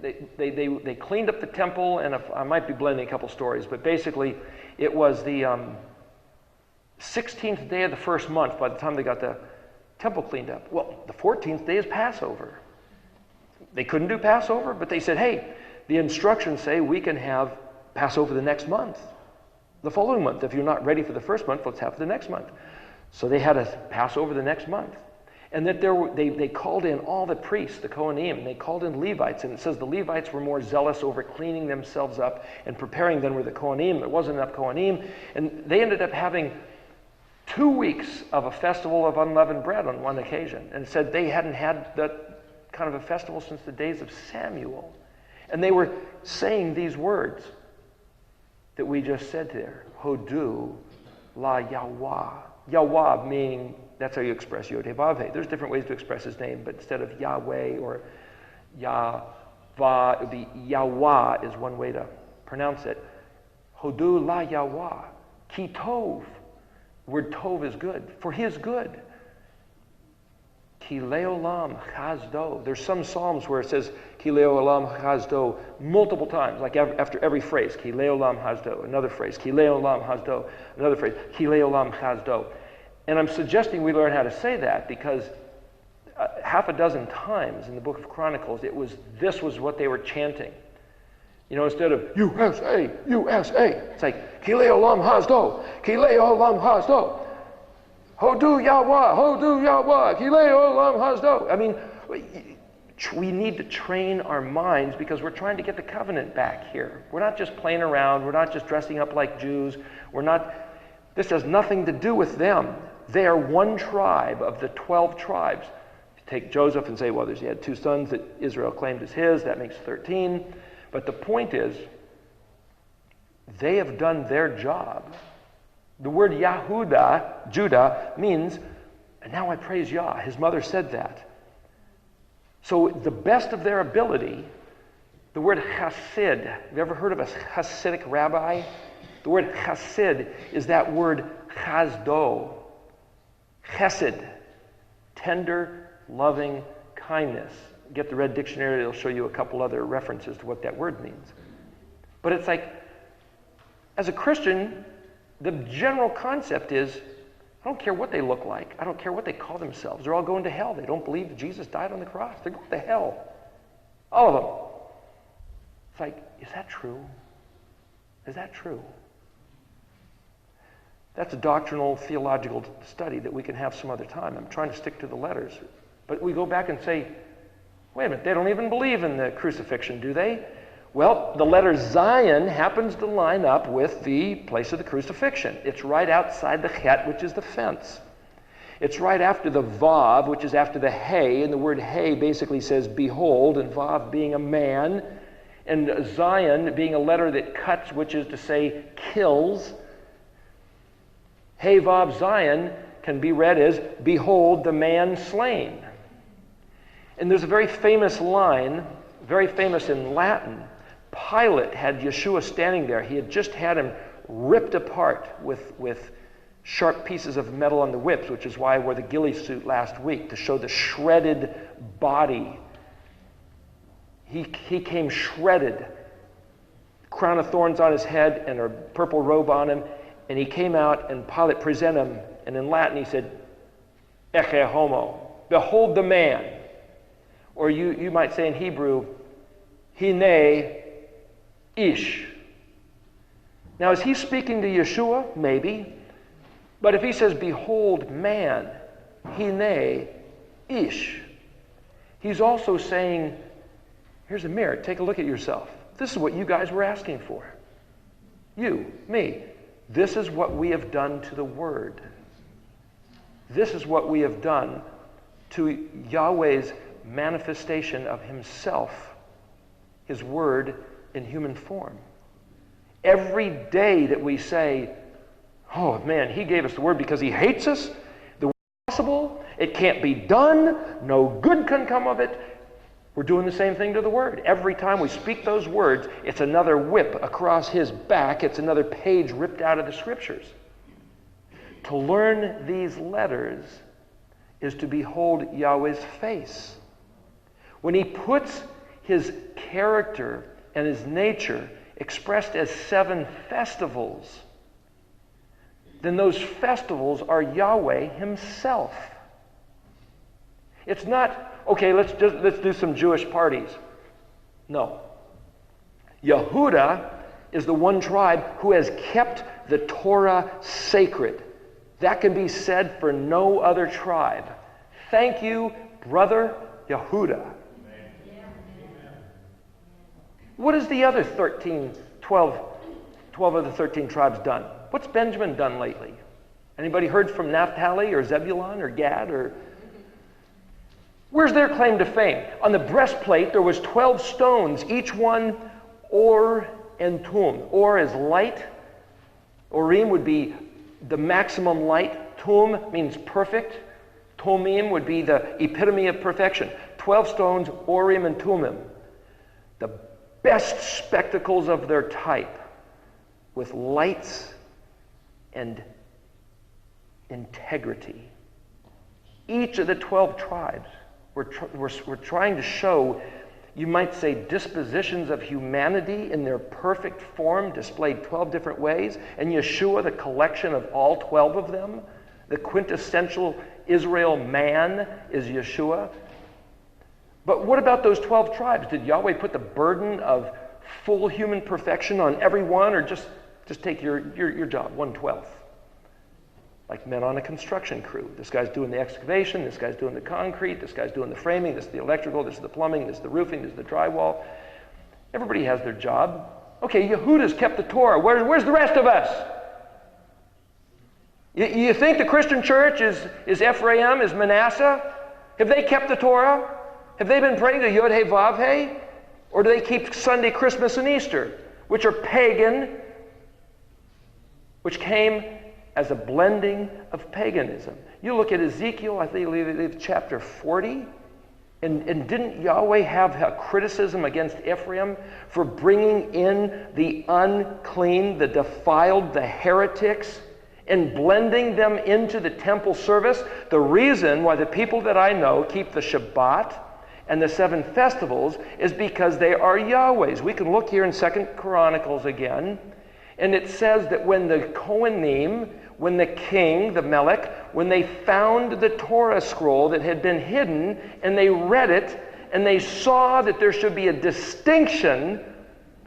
[SPEAKER 1] They cleaned up the temple, and I might be blending a couple stories, but basically it was the 16th day of the first month by the time they got the temple cleaned up. Well, the 14th day is Passover. They couldn't do Passover, but they said, hey, the instructions say we can have Passover the next month, the following month. If you're not ready for the first month, let's have it the next month. So they had a Passover the next month. And that they called in all the priests, the Kohanim, and they called in Levites. And it says the Levites were more zealous over cleaning themselves up and preparing than were the Kohanim. There wasn't enough Kohanim. And they ended up having 2 weeks of a festival of unleavened bread on one occasion. And it said they hadn't had that kind of a festival since the days of Samuel. And they were saying these words that we just said there. Hodu la Yahweh. Yahweh meaning, that's how you express Yod-Heh-Vav-Heh. There's different ways to express his name, but instead of Yahweh or Yahweh, it would be Yahweh is one way to pronounce it. Hodu la Yahweh. Ki tov. The word tov is good. For his good. Ki leolam chazdo. There's some psalms where it says Ki leolam chazdo multiple times, like after every phrase. Ki leolam chazdo. Another phrase. Ki leolam chazdo. Another phrase. Ki leolam chazdo. And I'm suggesting we learn how to say that because half a dozen times in the book of Chronicles, this was what they were chanting. You know, instead of USA, USA, it's like Ki leolam chazdo. Ki leolam chazdo. Hodu Yahweh, Kilei Olam Hasdo. I mean, we need to train our minds because we're trying to get the covenant back here. We're not just playing around. We're not just dressing up like Jews. This has nothing to do with them. They are one tribe of the 12 tribes. You take Joseph and say, well, he had 2 sons that Israel claimed as his. That makes 13. But the point is, they have done their job. The word Yahudah, Judah, means, and now I praise Yah. His mother said that. So the best of their ability, the word Hasid, have you ever heard of a Hasidic rabbi? The word Hasid is that word Chazdo. Chesed, tender, loving kindness. Get the Red Dictionary, it'll show you a couple other references to what that word means. But it's like, as a Christian, the general concept is, I don't care what they look like. I don't care what they call themselves. They're all going to hell. They don't believe that Jesus died on the cross. They're going to hell. All of them. It's like, is that true? Is that true? That's a doctrinal, theological study that we can have some other time. I'm trying to stick to the letters. But we go back and say, wait a minute, they don't even believe in the crucifixion, do they? Well, the letter Zayin happens to line up with the place of the crucifixion. It's right outside the Chet, which is the fence. It's right after the Vav, which is after the Hey, and the word Hey basically says behold, and Vav being a man, and Zayin being a letter that cuts, which is to say kills. Hey Vav Zayin can be read as behold the man slain. And there's a very famous line, very famous in Latin. Pilate had Yeshua standing there. He had just had him ripped apart with sharp pieces of metal on the whips, which is why I wore the ghillie suit last week, to show the shredded body. He came shredded, crown of thorns on his head and a purple robe on him, and he came out and Pilate presented him, and in Latin he said, Eche homo, behold the man. Or you might say in Hebrew, Hine ish. Now, is he speaking to Yeshua? Maybe. But if he says, behold man, Hine ish, he's also saying, here's a mirror, take a look at yourself. This is what you guys were asking for. You, me. This is what we have done to the Word. This is what we have done to Yahweh's manifestation of himself, his Word in human form. Every day that we say, oh man, he gave us the Word because he hates us, the Word is impossible, it can't be done, no good can come of it, we're doing the same thing to the Word. Every time we speak those words, it's another whip across his back, it's another page ripped out of the Scriptures. To learn these letters is to behold Yahweh's face. When he puts his character and his nature expressed as 7 festivals, then those festivals are Yahweh himself. It's not, okay, let's do some Jewish parties. No. Yehudah is the one tribe who has kept the Torah sacred. That can be said for no other tribe. Thank you, brother Yehudah. What has the other 12 of the 13 tribes done? What's Benjamin done lately? Anybody heard from Naphtali or Zebulun or Gad or... Where's their claim to fame? On the breastplate, there was 12 stones, each one or and tum. Or is light. Orim would be the maximum light. Tum means perfect. Tumim would be the epitome of perfection. 12 stones, Orim and Tumim. The best spectacles of their type, with lights and integrity. Each of the 12 tribes were trying to show, you might say, dispositions of humanity in their perfect form, displayed 12 different ways, and Yeshua, the collection of all 12 of them, the quintessential Israel man is Yeshua. But what about those 12 tribes? Did Yahweh put the burden of full human perfection on every one, or just take your job, 1/12? like men on a construction crew. This guy's doing the excavation, this guy's doing the concrete, this guy's doing the framing, this is the electrical, this is the plumbing, this is the roofing, this is the drywall. Everybody has their job. Okay, Yehuda's kept the Torah. Where's the rest of us? You think the Christian church is Ephraim, is Manasseh? Have they kept the Torah? Have they been praying to Yod He Vav He? Or do they keep Sunday, Christmas, and Easter, which are pagan, which came as a blending of paganism? You look at Ezekiel, I think chapter 40, and didn't Yahweh have a criticism against Ephraim for bringing in the unclean, the defiled, the heretics, and blending them into the temple service? The reason why the people that I know keep the Shabbat and the 7 festivals is because they are Yahweh's. We can look here in 2 Chronicles again, and it says that when the Kohanim, when the king, the Melech, when they found the Torah scroll that had been hidden, and they read it, and they saw that there should be a distinction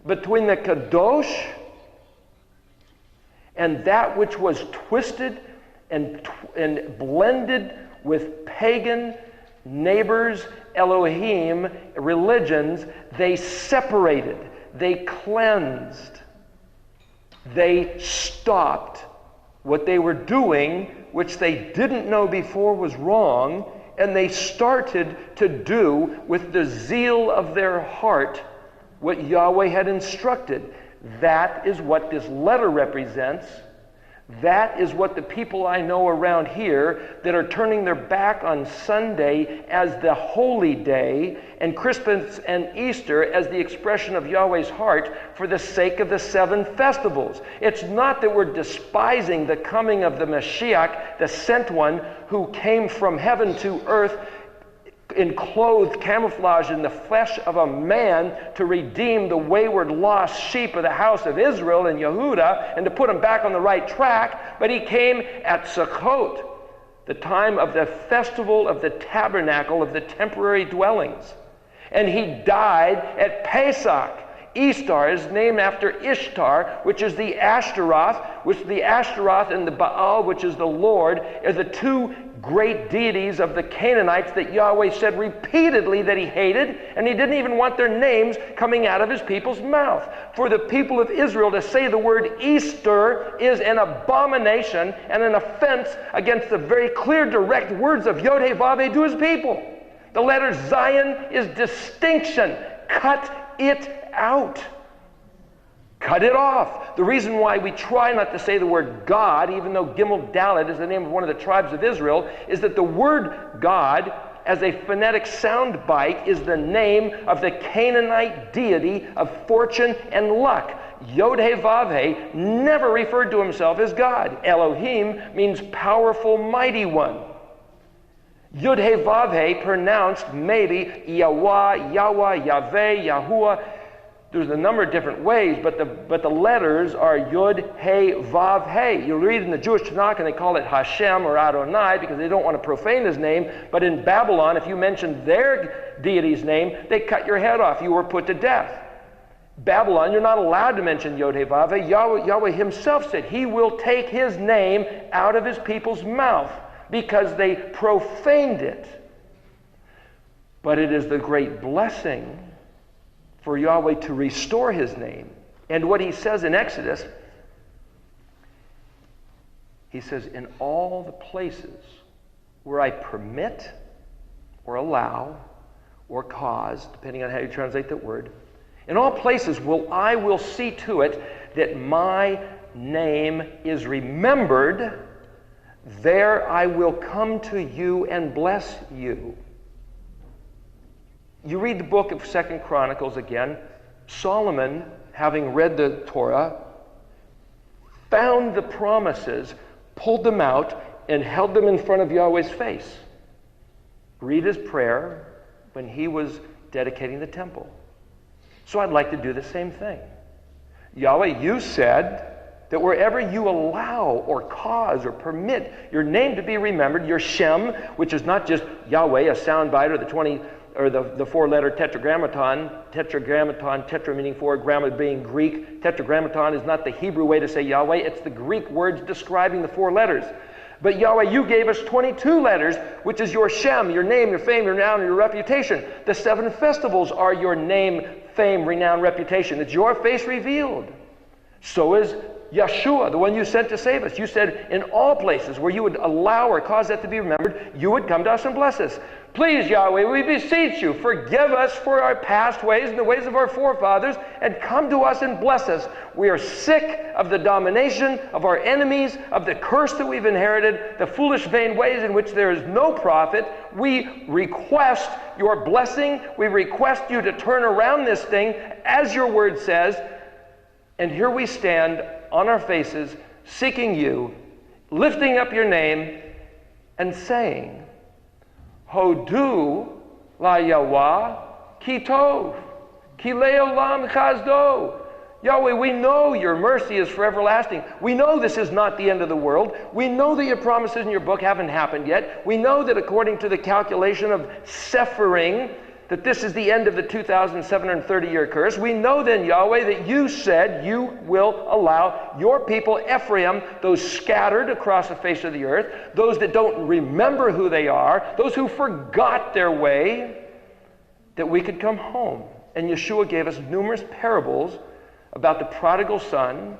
[SPEAKER 1] between the Kadosh and that which was twisted and blended with pagan neighbors, Elohim, religions, they separated, they cleansed, they stopped what they were doing, which they didn't know before was wrong, and they started to do with the zeal of their heart what Yahweh had instructed. That is what this letter represents. That is what the people I know around here that are turning their back on Sunday as the holy day and Christmas and Easter as the expression of Yahweh's heart for the sake of the 7 festivals. It's not that we're despising the coming of the Mashiach, the sent one who came from heaven to earth enclothed, camouflaged in the flesh of a man to redeem the wayward lost sheep of the house of Israel and Yehuda and to put them back on the right track, but he came at Sukkot, the time of the festival of the tabernacle of the temporary dwellings. And he died at Pesach. Ishtar is named after Ishtar, which is the Ashtaroth, which the Ashtaroth and the Baal, which is the Lord, are the 2 great deities of the Canaanites that Yahweh said repeatedly that he hated, and he didn't even want their names coming out of his people's mouth. For the people of Israel to say the word Easter is an abomination and an offense against the very clear, direct words of Yod He Vav He to his people. The letter Zayin is distinction. Cut it out. Cut it off. The reason why we try not to say the word God, even though Gimel Dalet is the name of one of the tribes of Israel, is that the word God, as a phonetic sound bite, is the name of the Canaanite deity of fortune and luck. Yod He Vav He never referred to himself as God. Elohim means powerful, mighty one. Yod He Vav He pronounced maybe Yahweh, Yahweh, Yahweh, Yahuwah. There's a number of different ways, but the letters are Yod He Vav He. You'll read in the Jewish Tanakh and they call it Hashem or Adonai because they don't want to profane his name. But in Babylon, if you mention their deity's name, they cut your head off. You were put to death. Babylon, you're not allowed to mention Yod He Vav He. Yahweh himself said he will take his name out of his people's mouth because they profaned it. But it is the great blessing for Yahweh to restore his name. And what he says in Exodus, he says, in all the places where I permit or allow or cause, depending on how you translate that word, in all places I will see to it that my name is remembered. There I will come to you and bless you. You read the book of 2 Chronicles again. Solomon, having read the Torah, found the promises, pulled them out, and held them in front of Yahweh's face. Read his prayer when he was dedicating the temple. So I'd like to do the same thing. Yahweh, you said that wherever you allow or cause or permit your name to be remembered, your Shem, which is not just Yahweh, a soundbite, or the 4-letter tetragrammaton, tetra meaning 4, gramma being Greek. Tetragrammaton is not the Hebrew way to say Yahweh, it's the Greek words describing the 4 letters. But Yahweh, you gave us 22 letters, which is your Shem, your name, your fame, your renown, and your reputation. The 7 festivals are your name, fame, renown, reputation. It's your face revealed. So is Yeshua, the one you sent to save us. You said in all places where you would allow or cause that to be remembered, you would come to us and bless us. Please, Yahweh, we beseech you, forgive us for our past ways and the ways of our forefathers, and come to us and bless us. We are sick of the domination of our enemies, of the curse that we've inherited, the foolish, vain ways in which there is no profit. We request your blessing. We request you to turn around this thing, as your word says. And here we stand on our faces, seeking you, lifting up your name, and saying, Hodu la Yahweh ki tov, ki leolam chazdo. Yahweh, we know your mercy is for everlasting. We know this is not the end of the world. We know that your promises in your book haven't happened yet. We know that according to the calculation of Sephering, that this is the end of the 2,730-year curse. We know then, Yahweh, that you said you will allow your people, Ephraim, those scattered across the face of the earth, those that don't remember who they are, those who forgot their way, that we could come home. And Yeshua gave us numerous parables about the prodigal son,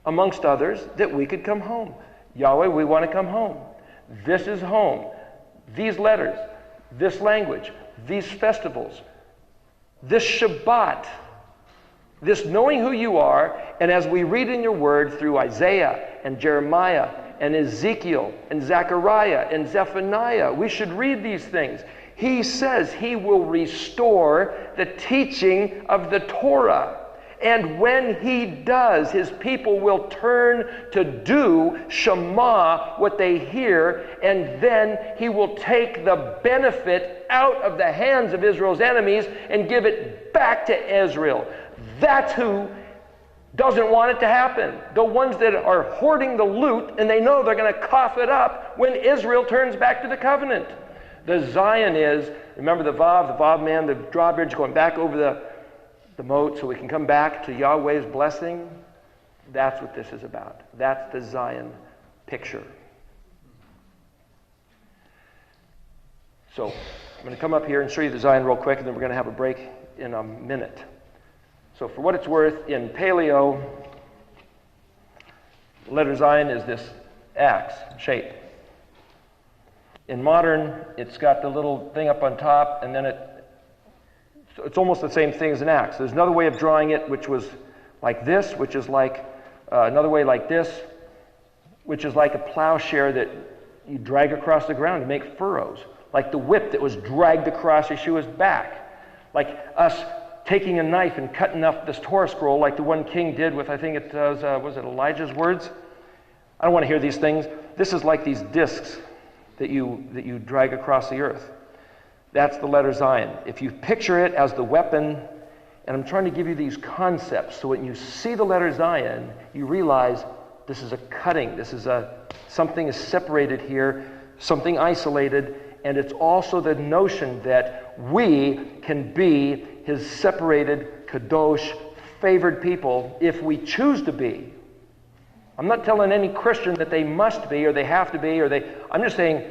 [SPEAKER 1] amongst others, that we could come home. Yahweh, we want to come home. This is home. These letters, this language, these festivals, this Shabbat, this knowing who you are, and as we read in your word through Isaiah and Jeremiah and Ezekiel and Zechariah and Zephaniah, we should read these things. He says he will restore the teaching of the Torah. And when he does, his people will turn to do Shema, what they hear, and then he will take the benefit out of the hands of Israel's enemies and give it back to Israel. That's who doesn't want it to happen. The ones that are hoarding the loot, and they know they're going to cough it up when Israel turns back to the covenant. The Zayin is, remember the Vav man, the drawbridge going back over the moat so we can come back to Yahweh's blessing. That's what this is about. That's the Zayin picture. So I'm going to come up here and show you the Zayin real quick, and then we're going to have a break in a minute. So for what it's worth, in Paleo, the letter Zayin is this axe shape. In modern, it's got the little thing up on top, and then it's almost the same thing as an axe. There's another way of drawing it, which was like this, which is like another way like this, which is like a plowshare that you drag across the ground to make furrows, like the whip that was dragged across Yeshua's back, like us taking a knife and cutting up this Torah scroll like the one king did with, I think it was it Elijah's words? I don't want to hear these things. This is like these discs that you drag across the earth. That's the letter Zayin. If you picture it as the weapon, and I'm trying to give you these concepts, so when you see the letter Zayin, you realize this is a cutting. This is something is separated here, something isolated, and it's also the notion that we can be his separated, kadosh, favored people if we choose to be. I'm not telling any Christian that they must be, or they have to be, I'm just saying,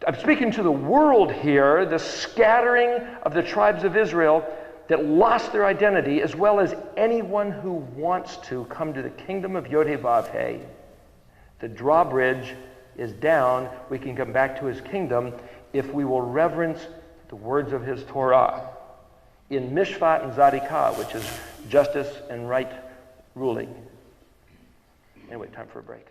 [SPEAKER 1] I'm speaking to the world here, the scattering of the tribes of Israel that lost their identity, as well as anyone who wants to come to the kingdom of Yod-Heh-Vav-Heh. The drawbridge is down. We can come back to his kingdom if we will reverence the words of his Torah in Mishpat and Zadikah, which is justice and right ruling. Anyway, time for a break.